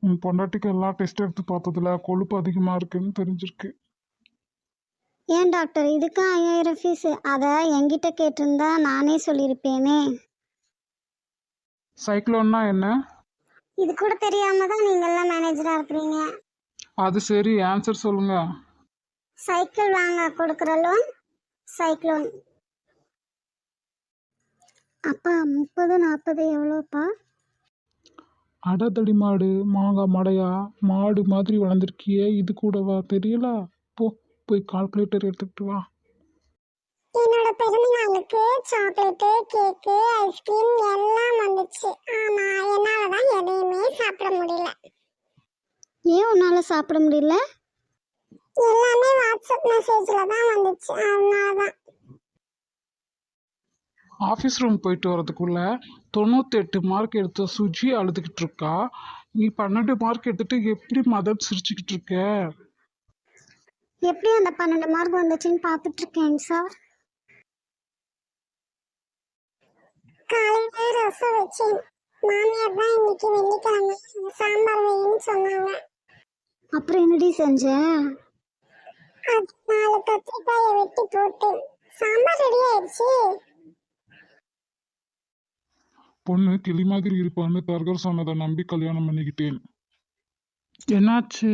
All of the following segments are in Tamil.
உன் பொண்டாட்டிக்கு எல்லாம் டெஸ்ட் எடுத்து பார்த்ததுல கொழுப்பு அதிகமாக இருக்குன்னு தெரிஞ்சிருக்கு. ஏன் டாக்டர் இதுக்கு 5000 ஃபீஸு? அதை என்கிட்ட கேட்டிருந்தா நானே சொல்லியிருப்பேனே. சைக்ளோன்னா என்ன? இது கூட தெரியாம தான் நீங்கள்லாம் மேனேஜராக இருக்கிறீங்க. அது சரி, ஆன்சர் சொல்லுங்க. சைக்கிள் வாங்க கொடுக்குற லோன் சைக்ளோன். அப்பா 30-40 எவ்வளோப்பா? அடதடி மாடு மாங்காய் மடையா மாடு மாதிரி வளர்ந்துருக்கியே, இது கூடவா தெரியல? போய் கால்குலேட்டர் எடுத்துக்கிட்டு வா. என்னோட பிறந்த நாளுக்கு சாக்லேட்டு கேக்கு ஐஸ்கிரீம் எல்லாம் வந்துச்சு. ஆனா என்னால தான் எதையுமே சாப்பிட முடியல. ஏன் உன்னால சாப்பிட முடியல? எல்லாமே வாட்ஸ்அப் மெசேஜ்ல தான் வந்துச்சு, அதனாலதான். ஆஃபீஸ் ரூம் போயிட்டு வரதுக்குள்ள 98 மார்க் எடுத்த சுஜி அழுதுகிட்டு இருக்கா. நீ 12 மார்க் எடுத்துட்டு எப்படி மதம் சிரிச்சுக்கிட்டு இருக்க? எப்படி அந்த 12 மார்க் வந்துச்சுன்னு பார்த்துட்டு இருக்கேன் சார். காலையில ரசம் வச்சேன். மாமியார் தான் இன்னைக்கு வெள்ளிக்கிழமை சாம்பார் வைன்னு சொன்னாங்க. அப்புறம் என்னடி செஞ்ச? 4 கத்திரிக்காயை வெட்டி போட்டேன். சாம்பார் ரெடி ஆயிடுச்சு. பொண்ணு கிளி மாதிரி இருப்பான்னு தர்கர் சொன்னதை நம்பி கல்யாணம் பண்ணிக்கிட்டேன். என்னாச்சு?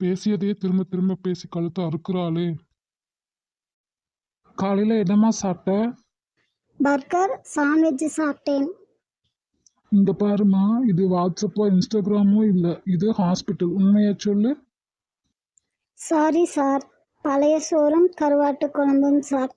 பேசியதையே திரும்ப திரும்ப பேசி கழுத்து அறுக்குறாளே. காலையில என்னமா சாப்பிட்ட? பர்கர் சாண்ட்விச் சாப்பிட்டேன். இந்த பாருமா, இது வாட்ஸ்அப்போ இன்ஸ்டாகிராமோ இல்லை, இது ஹாஸ்பிட்டல். உண்மையை சொல்லு. சாரி சார், பழைய சோறும் கருவாட்டு குழம்பும் சார்.